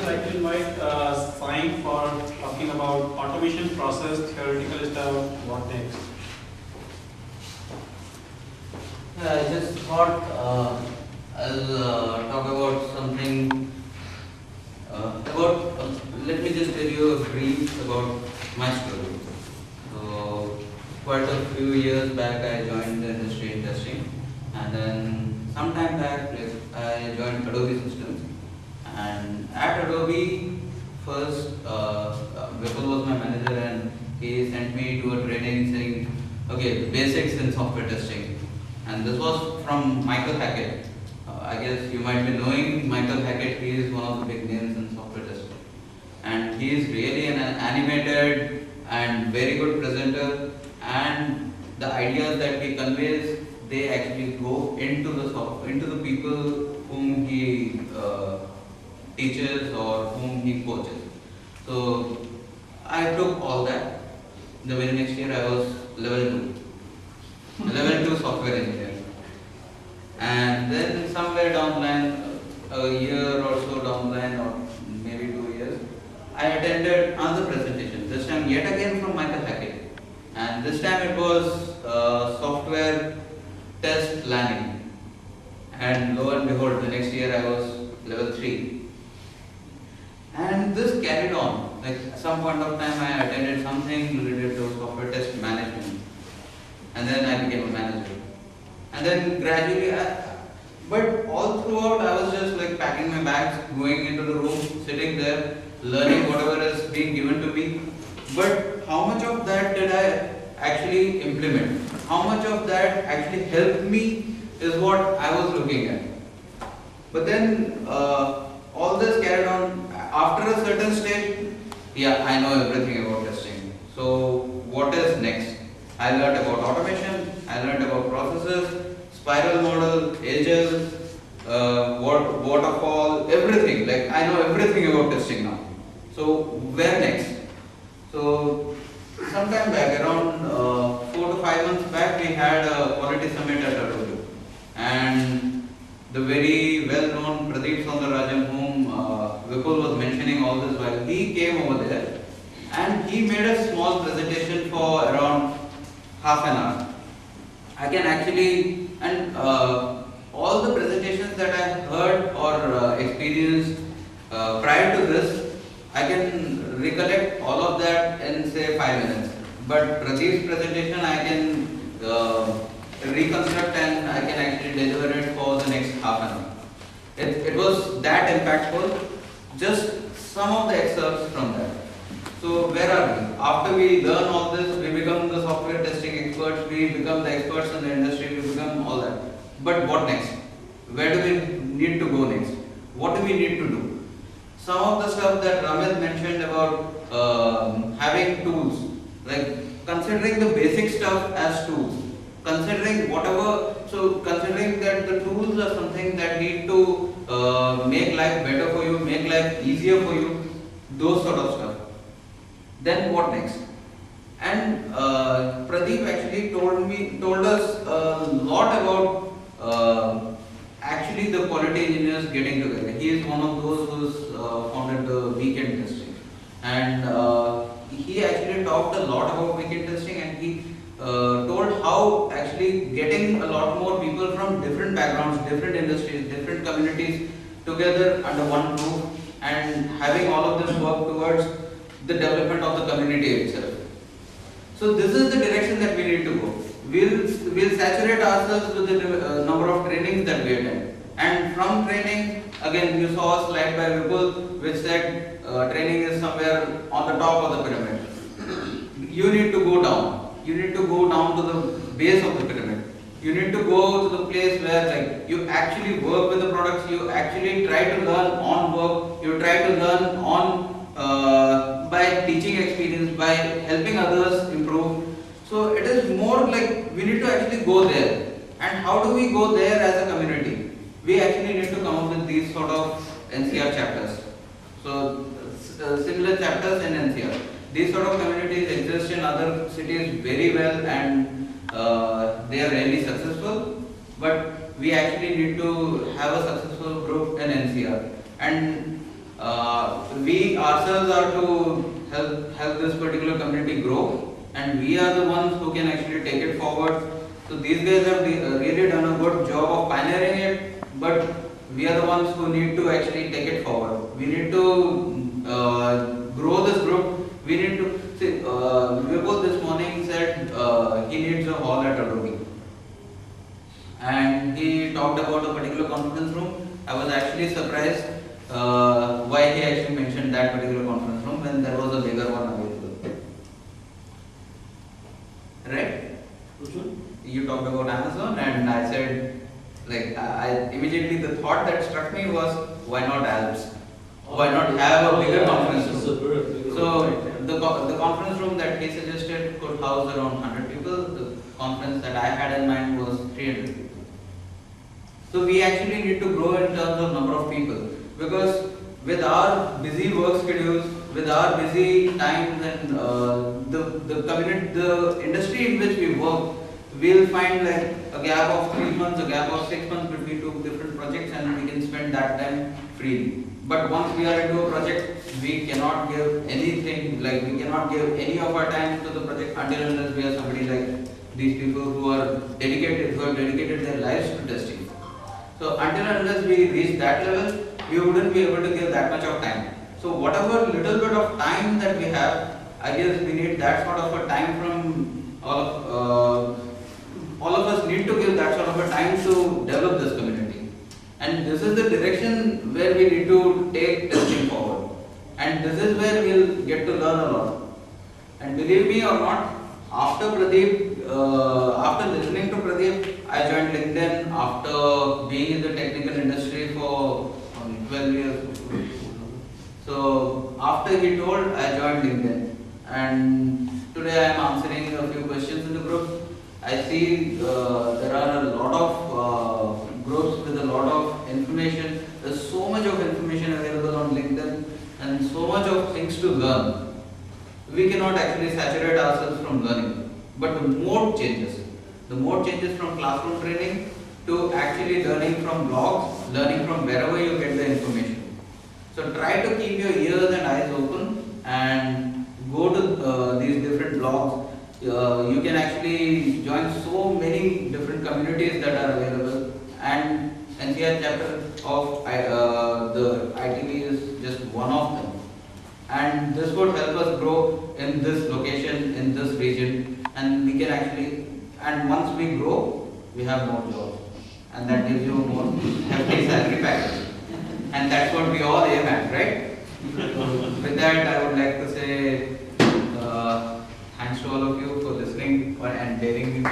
like to invite Sai for talking about automation process, theoretical stuff, what next. I just thought I'll talk about something let me just tell you a brief about my story. So, quite a few years back, I joined the industry in testing, and then some time back, I joined Adobe Systems. And at Adobe, first, Vipul was my manager, and he sent me to a training saying, okay, basics in software testing. And this was from Michael Hackett. I guess you might be knowing Michael Hackett. He is one of the big names in software testing. And he is really an animated and very good presenter. And the ideas that he conveys, they actually go into the people whom he teaches or whom he coaches. So I took all that. The very next year I was level 2 software engineer. And then somewhere down the line, a year or so down the line, or maybe 2 years, I attended another presentation, this time yet again from Michael Hackett. And this time it was software test planning. And lo and behold, the next year I was level 3. And this carried on. Like at some point of time I attended something related to software test management. And then I became a manager. And then gradually, but all throughout I was just like packing my bags, going into the room, sitting there, learning whatever is being given to me. But how much of that did I actually implement? How much of that actually helped me is what I was looking at. But then all this carried on. After a certain stage, yeah, I know everything about testing. So what is next? I learned about automation, I learned about processes, spiral model, agile, waterfall, everything. Like I know everything about testing now. So where next? So sometime back, around 4 to 5 months back, we had a quality summit at Adobe. And the very well-known Pradeep Soundararajan, whom Vipul was mentioning all this while, he came over there and he made a small presentation for around half an hour. I can actually, and all the presentations that I heard or experienced prior to this, I can recollect all of that in say 5 minutes. But Pradeep's presentation I can reconstruct and I can actually deliver it for the next half an hour. It was that impactful. Just some of the excerpts from that. So where are we? After we learn all this, we become the software testing experts, we become the experts in the industry, we become all that. But what next? Where do we need to go next? What do we need to do? Some of the stuff that Ramit mentioned about having tools, like considering the basic stuff as tools, considering considering that the tools are something that need to make life better for you, make life easier for you, those sort of stuff. Then what next? And Pradeep actually told us a lot about actually the quality engineers getting together. He is one of those who's founded the weekend testing, and he actually talked a lot about weekend testing, and he told how actually getting a lot more people from different backgrounds, different industries, different communities together under one roof and having all of them work towards the development of the community itself. So this is the direction that we need to go. We'll saturate ourselves with the number of trainings that we attend. And from training, again you saw a slide by Vipul which said training is somewhere on the top of the pyramid. You need to go down. You need to go down to the base of the pyramid. You need to go to the place where like you actually work with the products, you actually try to learn on work, you try to learn on by teaching experience, by helping others improve. So it is more like we need to actually go there. And how do we go there as a community? We actually need to come up with these sort of NCR chapters. So similar chapters in NCR. These sort of communities exist in other cities very well, and they are really successful. But we actually need to have a successful group in NCR. And we ourselves are to help this particular community grow, and we are the ones who can actually take it forward. So these guys have really done a good job of pioneering it, but we are the ones who need to actually take it forward. We need to grow this group. We need to see. Vipul this morning said he needs a hall at Adobe, and he talked about a particular conference room. I was actually surprised why he actually mentioned that particular conference room when there was a bigger one available. Right? Which one? You talked about Amazon, and I said, like, I immediately the thought that struck me was, why not Alps? Why not have a bigger conference room? So the conference room that he suggested could house around 100 people. The conference that I had in mind was 300 people. So we actually need to grow in terms of number of people, because with our busy work schedules, with our busy times, and the community, the industry in which we work, we'll find like a gap of 3 months, a gap of 6 months between two different projects, and we can spend that time freely. But once we are into a project, we cannot give anything, like we cannot give any of our time to the project until unless we have somebody like these people who have dedicated their lives to testing. So until unless we reach that level, we wouldn't be able to give that much of time. So whatever little bit of time that we have, I guess we need that sort of a time from all of us need to give that sort of a time to develop this community. And this is the direction where we need to take testing forward. And this is where we'll get to learn a lot. And believe me or not, after after listening to Pradeep, I joined LinkedIn after being in the technical industry for 12 years. So after he told, I joined LinkedIn. And today I am answering a few questions in the group. I see there are a lot of groups with a lot of information. There's so much of information available on LinkedIn and so much of things to learn. We cannot actually saturate ourselves from learning. But the mode changes. The mode changes from classroom training to actually learning from blogs, learning from wherever you get the information. So try to keep your ears and eyes open and go to these different blogs. You can actually join so many different communities that are available, and NCR chapter of the ITV is just one of them. And this would help us grow in this location, in this region, and we can actually, and once we grow, we have more jobs, and that gives you a more hefty salary package. And that's what we all aim at, right? With that, I would like to say thanks to all of you for listening and daring me.